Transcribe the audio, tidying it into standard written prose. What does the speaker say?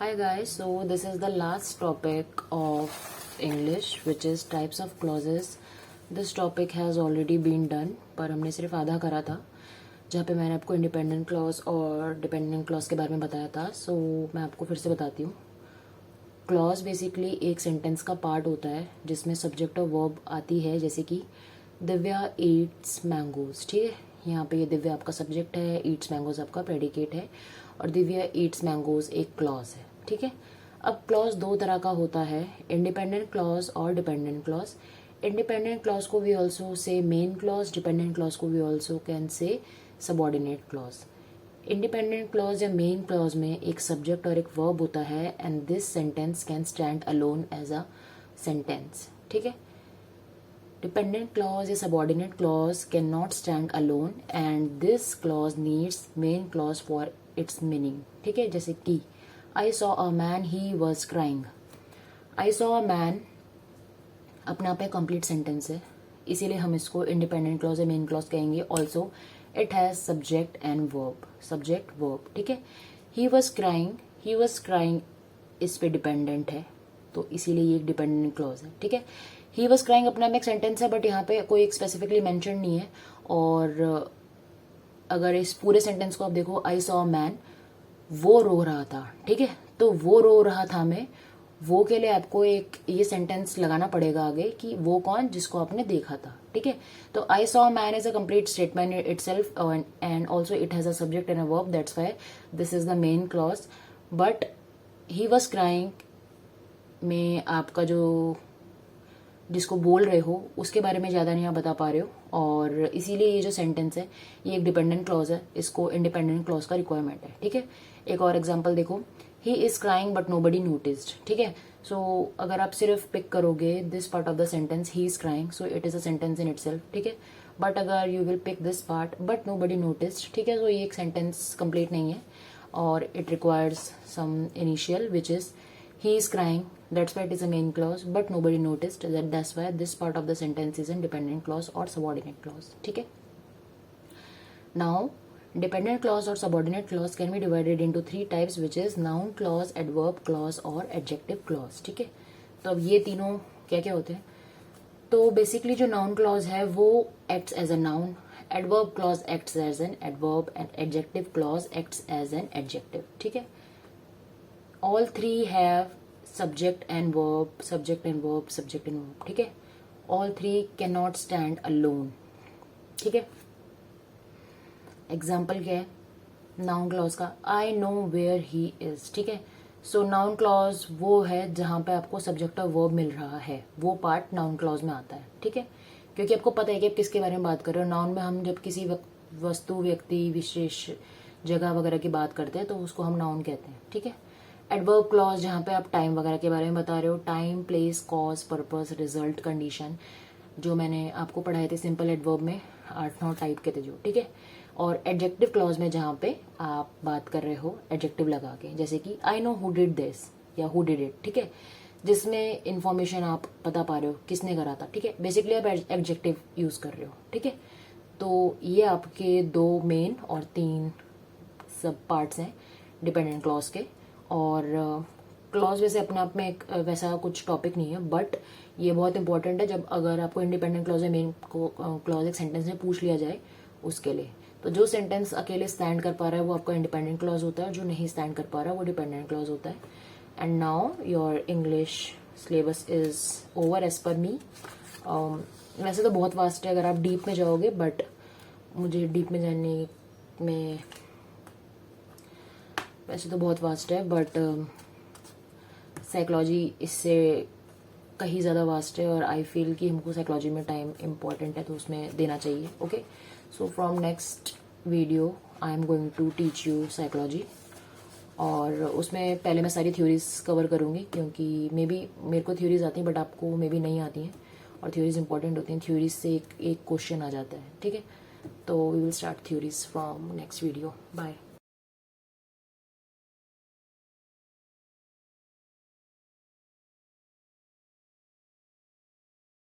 Hi guys, so this is the last topic of English which is types of clauses. This topic has already been done पर हमने सिर्फ आधा करा था जहाँ पे मैंने आपको इंडिपेंडेंट क्लॉज और डिपेंडेंट क्लॉज के बारे में बताया था. सो मैं आपको फिर से बताती हूँ. क्लॉज बेसिकली एक सेंटेंस का पार्ट होता है जिसमें सब्जेक्ट और वर्ब आती है, जैसे कि दिव्या ईट्स मैंगोज. ठीक है, यहाँ पे ये दिव्या आपका सब्जेक्ट है, ईट्स मैंगोज आपका प्रेडिकेट है और दिव्या ईट्स मैंगोज एक क्लॉज है. ठीक है, अब क्लॉज दो तरह का होता है, इंडिपेंडेंट क्लॉज और डिपेंडेंट क्लॉज. इंडिपेंडेंट क्लॉज को we also say main clause, dependent clause को we also can say subordinate clause. Independent clause या मेन क्लॉज में एक सब्जेक्ट और एक वर्ब होता है and this sentence can stand alone as a sentence. ठीक है, डिपेंडेंट क्लॉज या subordinate clause can not stand alone and this clause needs main clause for its meaning. ठीक है, जैसे कि I saw a man, he was crying. I saw a man अपने आप में कंप्लीट सेंटेंस है, इसीलिए हम इसको इंडिपेंडेंट क्लॉज या मेन क्लॉज कहेंगे. Also it has subject and verb, subject verb. ठीक है, ही वॉज क्राइंग इस पे डिपेंडेंट है तो इसीलिए ये एक डिपेंडेंट क्लॉज है. ठीक है, ही वॉज क्राइंग अपने आप में एक सेंटेंस है बट यहाँ पे कोई एक स्पेसिफिकली मेंशन नहीं है. और अगर इस पूरे सेंटेंस को आप देखो, आई सॉ अ मैन, वो रो रहा था. ठीक है, तो वो रो रहा था में वो के लिए आपको एक ये सेंटेंस लगाना पड़ेगा आगे कि वो कौन, जिसको आपने देखा था. ठीक है, तो I saw a man is a complete statement itself and also it has a subject and a verb, that's why this is the main clause. But he was crying में आपका जो जिसको बोल रहे हो उसके बारे में ज़्यादा नहीं आप बता पा रहे हो और इसीलिए ये जो सेंटेंस है ये एक डिपेंडेंट क्लॉज है, इसको इंडिपेंडेंट क्लॉज का रिक्वायरमेंट है. ठीक है, एक और एग्जांपल देखो, he is crying but nobody noticed. ठीक है, सो अगर आप सिर्फ पिक करोगे this part of the sentence he is crying, so it is a sentence in itself. ठीक है, बट अगर you will pick this part but nobody noticed, ठीक है, तो ये एक सेंटेंस कंप्लीट नहीं है और it requires some initial which is he is crying, that's why it is a main clause but nobody noticed, that's why this part of the sentence is a dependent clause or subordinate clause. ठीक है, now dependent clause or subordinate clause can be divided into three types which is noun clause, adverb clause और adjective clause. ठीक है, तो अब ये तीनों क्या क्या होते हैं. तो बेसिकली जो नाउन क्लॉज है वो acts as a noun, adverb clause acts as an adverb and adjective clause acts as an adjective. ठीक है, all three have subject and verb, subject and verb, subject and verb. ठीक है, all three cannot stand alone. ठीक है, example क्या है noun clause का, I know where he is. ठीक है, सो नाउन क्लॉज वो है जहां पे आपको सब्जेक्ट और वर्ब मिल रहा है, वो पार्ट नाउन क्लॉज में आता है. ठीक है, क्योंकि आपको पता है कि आप किसके बारे में बात कर रहे हो. नाउन में हम जब किसी वस्तु, व्यक्ति, विशेष जगह वगैरह की बात करते हैं तो उसको हम नाउन कहते हैं. ठीक है, एडवर्ब क्लॉज जहाँ पे आप टाइम वगैरह के बारे में बता रहे हो, time, place, cause, purpose, result, condition, जो मैंने आपको पढ़ाए थे सिंपल एडवर्ब में 8-9 टाइप के थे जो. ठीक है, और एडजेक्टिव क्लॉज में जहाँ पे आप बात कर रहे हो एडजेक्टिव लगा के, जैसे कि I know who did this या हु डिड इट. ठीक है, जिसमें इंफॉर्मेशन आप बता पा रहे हो किसने करा था. ठीक है, बेसिकली आप एडजेक्टिव यूज कर रहे हो. ठीक है, तो ये आपके 2 मेन और 3 सब पार्ट्स हैं डिपेंडेंट क्लॉज के. और क्लॉज वैसे अपने आप में एक वैसा कुछ टॉपिक नहीं है बट ये बहुत इंपॉर्टेंट है जब अगर आपको इंडिपेंडेंट क्लॉज या मेन क्लॉज एक सेंटेंस में पूछ लिया जाए उसके लिए. तो जो सेंटेंस अकेले स्टैंड कर पा रहा है वो आपका इंडिपेंडेंट क्लॉज होता है, जो नहीं स्टैंड कर पा रहा है वो डिपेंडेंट क्लॉज होता है. And now your English syllabus is over as per me. वैसे तो बहुत वास्ट है अगर आप डीप में जाओगे, बट मुझे डीप में जाने में वैसे तो बहुत वास्ट है बट साइकोलॉजी इससे कहीं ज़्यादा वास्ट है और आई फील कि हमको साइकोलॉजी में टाइम इम्पॉर्टेंट है तो उसमें देना चाहिए. Okay, so from next video I am going to teach you psychology और उसमें पहले मैं सारी थ्योरीज कवर करूँगी क्योंकि मे बी मेरे को थ्योरीज आती हैं बट आपको मे बी नहीं आती हैं और थ्योरीज इंपॉर्टेंट होती हैं. थ्योरीज से एक क्वेश्चन आ जाता है. ठीक है, तो we will start theories from next video. Bye.